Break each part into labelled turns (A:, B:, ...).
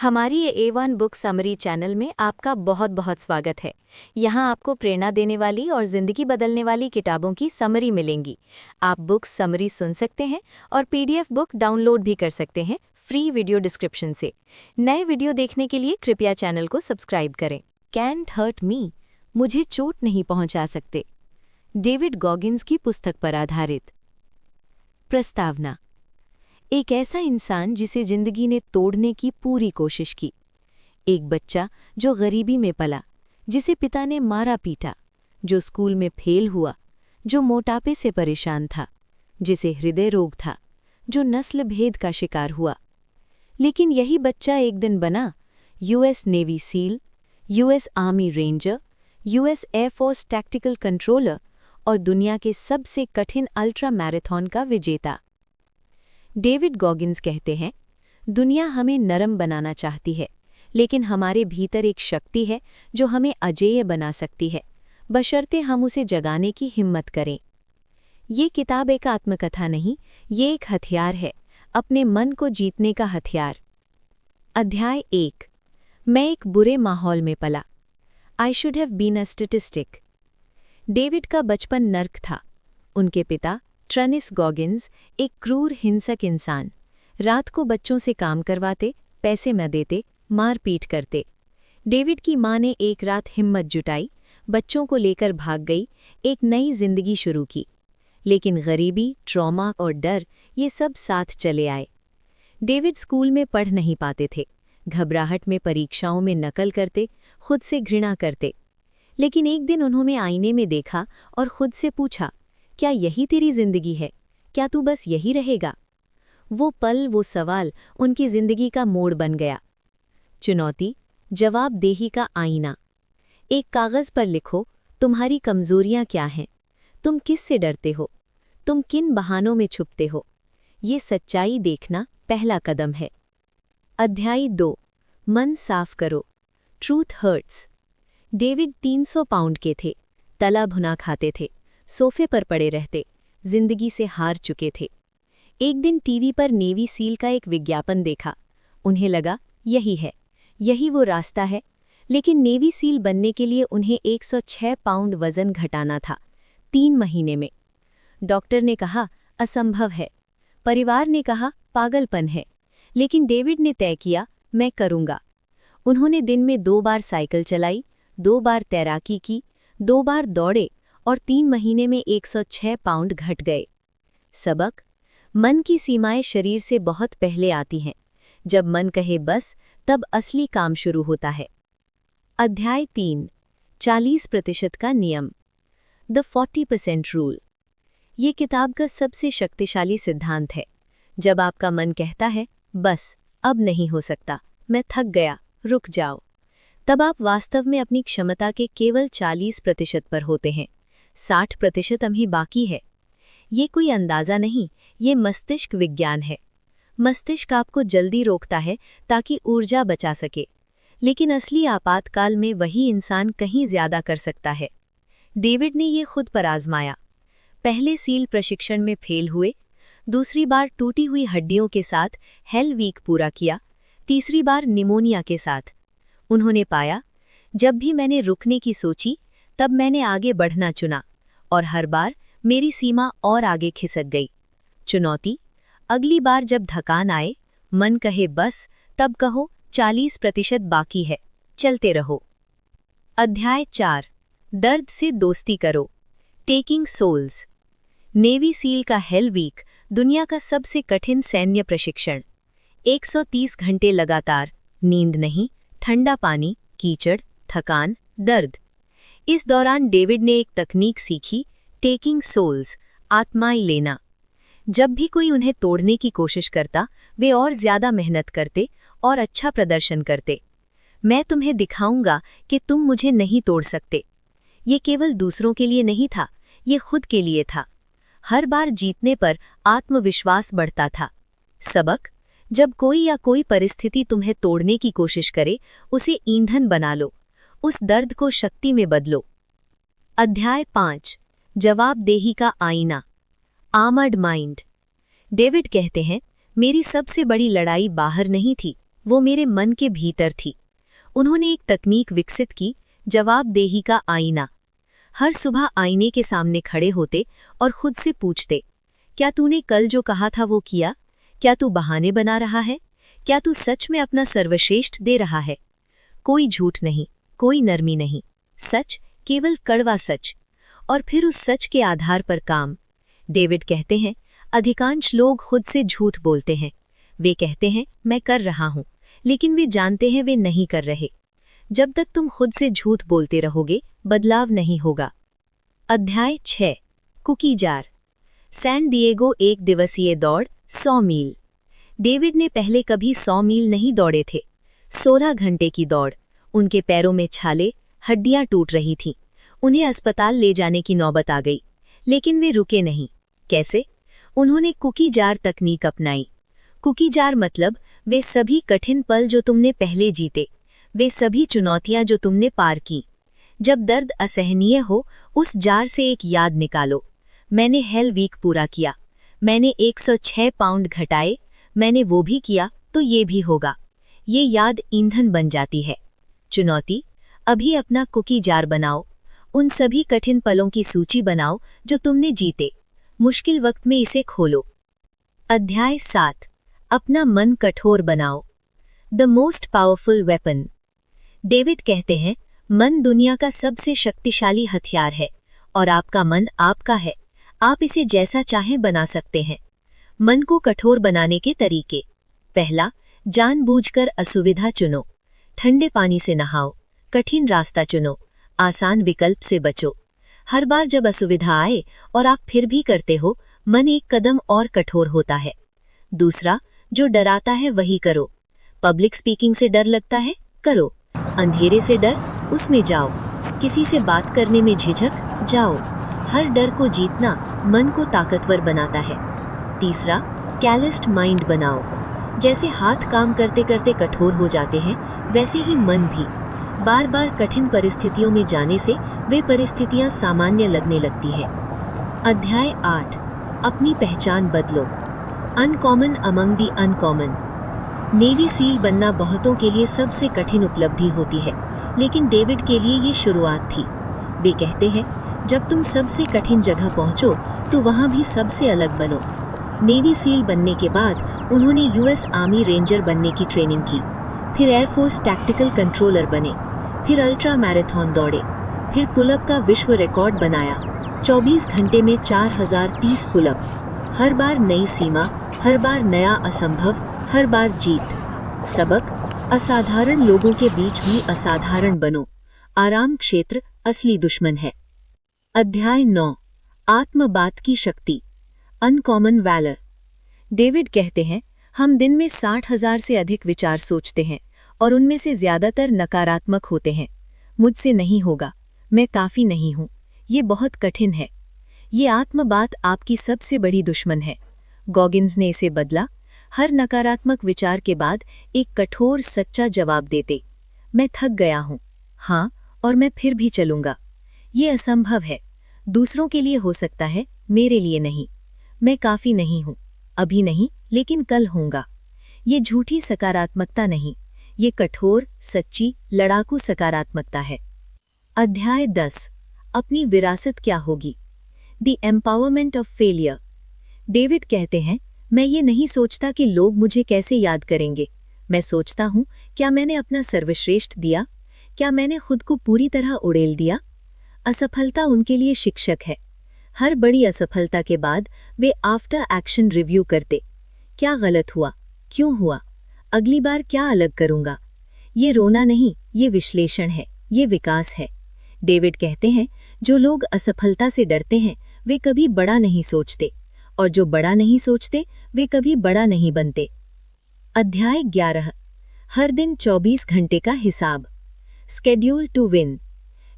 A: हमारी ये A1 book summary channel में आपका बहुत बहुत स्वागत है। यहाँ आपको प्रेरणा देने वाली और ज़िंदगी बदलने वाली किताबों की समरी मिलेंगी। आप बुक समरी सुन सकते हैं और PDF बुक डाउनलोड भी कर सकते हैं फ्री वीडियो डिस्क्रिप्शन से। नए वीडियो देखने के लिए कृपया चैनल को सब्सक्राइब करें। कैंट हर्ट मी, मुझे चोट नहीं पहुँचा सकते। डेविड गॉगिन्स की पुस्तक पर आधारित। प्रस्तावना। एक ऐसा इंसान जिसे जिंदगी ने तोड़ने की पूरी कोशिश की। एक बच्चा जो गरीबी में पला, जिसे पिता ने मारा पीटा, जो स्कूल में फेल हुआ, जो मोटापे से परेशान था, जिसे हृदय रोग था, जो नस्ल भेद का शिकार हुआ। लेकिन यही बच्चा एक दिन बना US navy seal, US army ranger, US air force tactical controller और दुनिया के सबसे कठिन अल्ट्रा मैराथन का विजेता। डेविड गॉगिन्स कहते हैं, दुनिया हमें नरम बनाना चाहती है, लेकिन हमारे भीतर एक शक्ति है जो हमें अजेय बना सकती है, बशर्ते हम उसे जगाने की हिम्मत करें। ये किताब एक आत्मकथा नहीं, ये एक हथियार है, अपने मन को जीतने का हथियार। अध्याय 1। मैं एक बुरे माहौल में पला। I should have been a statistic. David का बचपन नर्क था। उनके पिता ट्रेनिस गॉगिन्स एक क्रूर हिंसक इंसान, रात को बच्चों से काम करवाते, पैसे न देते, मार पीट करते। डेविड की मां ने एक रात हिम्मत जुटाई, बच्चों को लेकर भाग गई, एक नई जिंदगी शुरू की। लेकिन गरीबी, ट्रॉमा और डर ये सब साथ चले आए। डेविड स्कूल में पढ़ नहीं पाते थे, घबराहट में परीक्षाओं में नकल करते, खुद से घृणा करते। लेकिन एक दिन उन्होंने आईने में देखा और खुद से पूछा, क्या यही तेरी जिंदगी है? क्या तू बस यही रहेगा? वो पल, वो सवाल उनकी जिंदगी का मोड़ बन गया। चुनौती, जवाबदेही का आईना। एक कागज पर लिखो, तुम्हारी कमजोरियां क्या हैं? तुम किस से डरते हो? तुम किन बहानों में छुपते हो? ये सच्चाई देखना पहला कदम है। अध्याय 2। मन साफ करो। Truth hertz. डेविड 300 पाउंड के थे, तला भुना खाते थे, सोफे पर पड़े रहते, जिंदगी से हार चुके थे। एक दिन टीवी पर नेवी सील का एक विज्ञापन देखा। उन्हें लगा यही है, यही वो रास्ता है। लेकिन नेवी सील बनने के लिए उन्हें 106 पाउंड वजन घटाना था, 3 महीने में। डॉक्टर ने कहा असंभव है, परिवार ने कहा पागलपन है, लेकिन डेविड ने तय किया मैं करूंगा। उन्होंने दिन में 2 बार साइकिल चलाई, 2 बार तैराकी की, 2 बार दौड़े और 3 महीने में 106 पाउंड घट गए। सबक, मन की सीमाएं शरीर से बहुत पहले आती हैं। जब मन कहे बस, तब असली काम शुरू होता है। अध्याय 3। 40% का नियम। The 40% rule. ये किताब का सबसे शक्तिशाली सिद्धांत है। जब आपका मन कहता है बस अब नहीं हो सकता, मैं थक गया, रुक जाओ, तब आप वास्तव में अपनी क्षमता के केवल 40% पर होते हैं। 60% अभी बाकी है। ये कोई अंदाज़ा नहीं, ये मस्तिष्क विज्ञान है। मस्तिष्क आपको जल्दी रोकता है ताकि ऊर्जा बचा सके, लेकिन असली आपातकाल में वही इंसान कहीं ज्यादा कर सकता है। डेविड ने ये खुद पर आजमाया। पहले सील प्रशिक्षण में फेल हुए, दूसरी बार टूटी हुई हड्डियों के साथ हेल वीक पूरा किया, तीसरी बार निमोनिया के साथ। उन्होंने पाया, जब भी मैंने रुकने की सोची, तब मैंने आगे बढ़ना चुना और हर बार मेरी सीमा और आगे खिसक गई। चुनौती, अगली बार जब थकान आए, मन कहे बस, तब कहो 40% बाकी है, चलते रहो। अध्याय 4। दर्द से दोस्ती करो। Taking souls. नेवी सील का हेल वीक दुनिया का सबसे कठिन सैन्य प्रशिक्षण। 130 घंटे लगातार, नींद नहीं, ठंडा पानी, कीचड़, थकान, दर्द। इस दौरान डेविड ने एक तकनीक सीखी, टेकिंग सोल्स, आत्माएं लेना। जब भी कोई उन्हें तोड़ने की कोशिश करता, वे और ज्यादा मेहनत करते और अच्छा प्रदर्शन करते। मैं तुम्हें दिखाऊंगा कि तुम मुझे नहीं तोड़ सकते। ये केवल दूसरों के लिए नहीं था, ये खुद के लिए था। हर बार जीतने पर आत्मविश्वास बढ़ता था। सबक, जब कोई या कोई परिस्थिति तुम्हें तोड़ने की कोशिश करे, उसे ईंधन बना लो, उस दर्द को शक्ति में बदलो। अध्याय 5। जवाबदेही का आईना। Armoured mind. डेविड कहते हैं, मेरी सबसे बड़ी लड़ाई बाहर नहीं थी, वो मेरे मन के भीतर थी। उन्होंने एक तकनीक विकसित की, जवाबदेही का आईना। हर सुबह आईने के सामने खड़े होते और खुद से पूछते, क्या तूने कल जो कहा था वो किया? क्या तू बहाने बना रहा है? क्या तू सच में अपना सर्वश्रेष्ठ दे रहा है? कोई झूठ नहीं, कोई नरमी नहीं, सच, केवल कड़वा सच। और फिर उस सच के आधार पर काम। डेविड कहते हैं, अधिकांश लोग खुद से झूठ बोलते हैं। वे कहते हैं मैं कर रहा हूं, लेकिन वे जानते हैं वे नहीं कर रहे। जब तक तुम खुद से झूठ बोलते रहोगे, बदलाव नहीं होगा। अध्याय 6, कुकी जार। सैन डिएगो 1 दिवसीय दौड़ 100 मील। डेविड ने पहले कभी 100 मील नहीं दौड़े थे। 16 घंटे की दौड़। उनके पैरों में छाले, हड्डियां टूट रही थीं। उन्हें अस्पताल ले जाने की नौबत आ गई, लेकिन वे रुके नहीं। कैसे? उन्होंने कुकी जार तकनीक अपनाई। कुकी जार मतलब वे सभी कठिन पल जो तुमने पहले जीते, वे सभी चुनौतियां जो तुमने पार की। जब दर्द असहनीय हो, उस जार से एक याद निकालो। मैंने हेल वीक पूरा किया, मैंने 106 पाउंड घटाए, मैंने वो भी किया तो ये भी होगा। ये याद ईंधन बन जाती है। चुनौती, अभी अपना कुकी जार बनाओ। उन सभी कठिन पलों की सूची बनाओ जो तुमने जीते। मुश्किल वक्त में इसे खोलो। अध्याय 7, अपना मन कठोर बनाओ। The most powerful weapon. David कहते हैं, मन दुनिया का सबसे शक्तिशाली हथियार है और आपका मन आपका है। आप इसे जैसा चाहें बना सकते हैं। मन को कठोर बनाने के तरीके। पहला, जानबूझकर असुविधा चुनो। ठंडे पानी से नहाओ, कठिन रास्ता चुनो, आसान विकल्प से बचो। हर बार जब असुविधा आए और आप फिर भी करते हो, मन एक कदम और कठोर होता है। दूसरा, जो डराता है वही करो। पब्लिक स्पीकिंग से डर लगता है, करो। अंधेरे से डर, उसमें जाओ। किसी से बात करने में झिझक, जाओ। हर डर को जीतना मन को ताकतवर बनाता है। तीसरा, कैलिस्ड माइंड बनाओ। जैसे हाथ काम करते करते कठोर हो जाते हैं, वैसे ही मन भी। बार बार कठिन परिस्थितियों में जाने से वे परिस्थितियां सामान्य लगने लगती हैं। अध्याय 8, अपनी पहचान बदलो। Uncommon among the uncommon. Navy seal बनना बहुतों के लिए सबसे कठिन उपलब्धि होती है, लेकिन डेविड के लिए ये शुरुआत थी। वे कहते हैं, जब तुम सबसे कठिन जगह पहुंचो तो वहां भी सबसे अलग बनो। नेवी सील बनने के बाद उन्होंने यूएस आर्मी रेंजर बनने की ट्रेनिंग की, फिर एयरफोर्स टैक्टिकल कंट्रोलर बने, फिर अल्ट्रा मैराथन दौड़े, फिर पुलअप का विश्व रिकॉर्ड बनाया। 24 घंटे में 4030 पुलअप। हर बार नई सीमा, हर बार नया असंभव, हर बार जीत। सबक, असाधारण लोगों के बीच भी असाधारण बनो। आराम क्षेत्र असली दुश्मन है। अध्याय 9, आत्मबात की शक्ति। Uncommon valour. डेविड कहते हैं, हम दिन में 60,000 से अधिक विचार सोचते हैं और उनमें से ज्यादातर नकारात्मक होते हैं। मुझसे नहीं होगा, मैं काफी नहीं हूं, ये बहुत कठिन है। ये आत्मबात आपकी सबसे बड़ी दुश्मन है। गॉगिन्स ने इसे बदला। हर नकारात्मक विचार के बाद एक कठोर सच्चा जवाब देते, मैं थक गया हूं, हाँ, और मैं फिर भी चलूंगा। ये असंभव है, दूसरों के लिए हो सकता है, मेरे लिए नहीं। मैं काफी नहीं हूं, अभी नहीं, लेकिन कल होऊंगा। ये झूठी सकारात्मकता नहीं, ये कठोर, सच्ची, लड़ाकू सकारात्मकता है। अध्याय 10, अपनी विरासत क्या होगी। The empowerment of failure. David कहते हैं, मैं ये नहीं सोचता कि लोग मुझे कैसे याद करेंगे। मैं सोचता हूं, क्या मैंने अपना सर्वश्रेष्ठ दिया? क्या मैंने खुद को पूरी तरह उड़ेल दिया? असफलता उनके लिए शिक्षक है। हर बड़ी असफलता के बाद वे आफ्टर एक्शन रिव्यू करते। क्या गलत हुआ? क्यों हुआ? अगली बार क्या अलग करूंगा? ये रोना नहीं, ये विश्लेषण है, ये विकास है। डेविड कहते हैं, जो लोग असफलता से डरते हैं वे कभी बड़ा नहीं सोचते, और जो बड़ा नहीं सोचते वे कभी बड़ा नहीं बनते। अध्याय 11, हर दिन 24 घंटे का हिसाब। Schedule to win.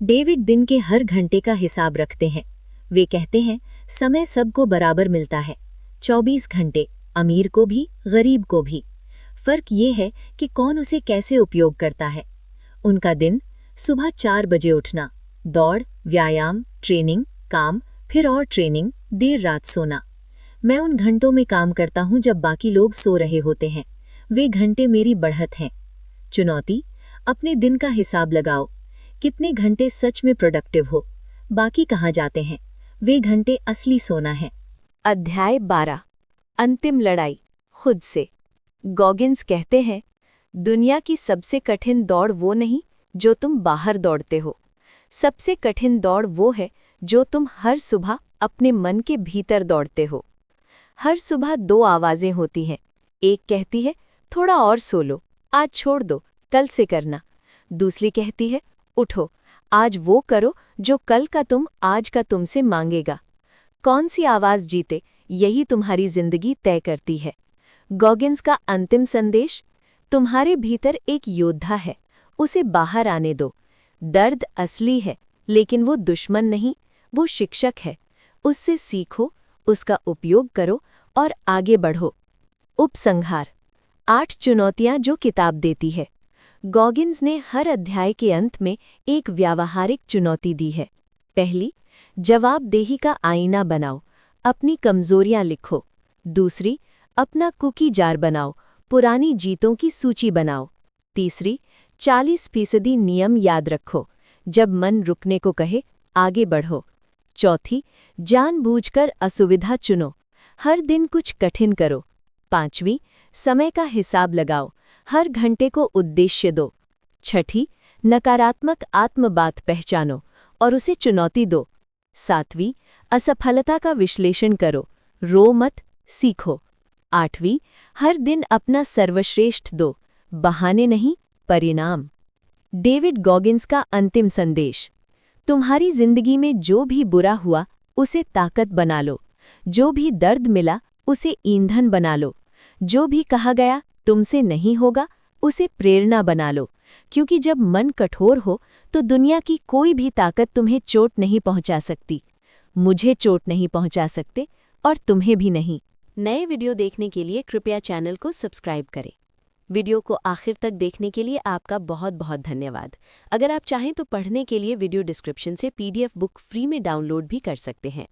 A: डेविड दिन के हर घंटे का हिसाब रखते हैं। वे कहते हैं, समय सबको बराबर मिलता है, 24 घंटे, अमीर को भी, गरीब को भी। फर्क ये है कि कौन उसे कैसे उपयोग करता है। उनका दिन, सुबह 4 बजे उठना, दौड़, व्यायाम, ट्रेनिंग, काम, फिर और ट्रेनिंग, देर रात सोना। मैं उन घंटों में काम करता हूं जब बाकी लोग सो रहे होते हैं।
B: वे घंटे मेरी बढ़त हैं। चुनौती, अपने दिन का हिसाब लगाओ। कितने घंटे सच में प्रोडक्टिव हो, बाकी कहाँ जाते हैं? वे घंटे असली सोना है।
A: अध्याय 12 अंतिम लड़ाई खुद से। गॉगिन्स कहते हैं, दुनिया की सबसे कठिन दौड़ वो नहीं जो तुम बाहर दौड़ते हो, सबसे कठिन दौड़ वो है जो तुम हर सुबह अपने मन के भीतर दौड़ते हो। हर सुबह 2 आवाज़ें होती हैं। एक कहती है, थोड़ा और सो लो, आज छोड़ दो, कल से करना। दूसरी कहती है, उठो, आज वो करो जो कल का तुम आज का तुमसे मांगेगा। कौन सी आवाज़ जीते, यही तुम्हारी जिंदगी तय करती है। गॉगिन्स का अंतिम संदेश, तुम्हारे भीतर एक योद्धा है, उसे बाहर आने दो। दर्द असली है, लेकिन वो दुश्मन नहीं, वो शिक्षक है। उससे सीखो, उसका उपयोग करो और आगे बढ़ो। उपसंहार, 8 चुनौतियां जो किताब देती है। गॉगिन्स ने हर अध्याय के अंत में एक व्यावहारिक चुनौती दी है। पहली, जवाबदेही का आईना बनाओ, अपनी कमजोरियां लिखो। दूसरी, अपना कुकी जार बनाओ, पुरानी जीतों की सूची बनाओ। तीसरी, 40% नियम याद रखो, जब मन रुकने को कहे आगे बढ़ो। चौथी, जानबूझकर असुविधा चुनो, हर दिन कुछ कठिन करो। पांचवी, समय का हिसाब लगाओ, हर घंटे को उद्देश्य दो। छठी, नकारात्मक आत्मबात पहचानो और उसे चुनौती दो। सातवीं, असफलता का विश्लेषण करो, रो मत, सीखो। आठवीं, हर दिन अपना सर्वश्रेष्ठ दो, बहाने नहीं, परिणाम। डेविड गॉगिन्स का अंतिम संदेश, तुम्हारी जिंदगी में जो भी बुरा हुआ उसे ताकत बना लो, जो भी दर्द मिला उसे ईंधन बना लो, जो भी कहा गया तुमसे नहीं होगा उसे प्रेरणा बना लो, क्योंकि जब मन कठोर हो तो दुनिया की कोई भी ताकत तुम्हें चोट नहीं पहुंचा सकती। मुझे चोट नहीं पहुंचा सकते और तुम्हें भी नहीं। नए वीडियो देखने के लिए कृपया चैनल को सब्सक्राइब करें। वीडियो को आखिर तक देखने के लिए आपका बहुत बहुत धन्यवाद। अगर आप चाहें तो पढ़ने के लिए वीडियो डिस्क्रिप्शन से PDF बुक फ्री में डाउनलोड भी कर सकते हैं।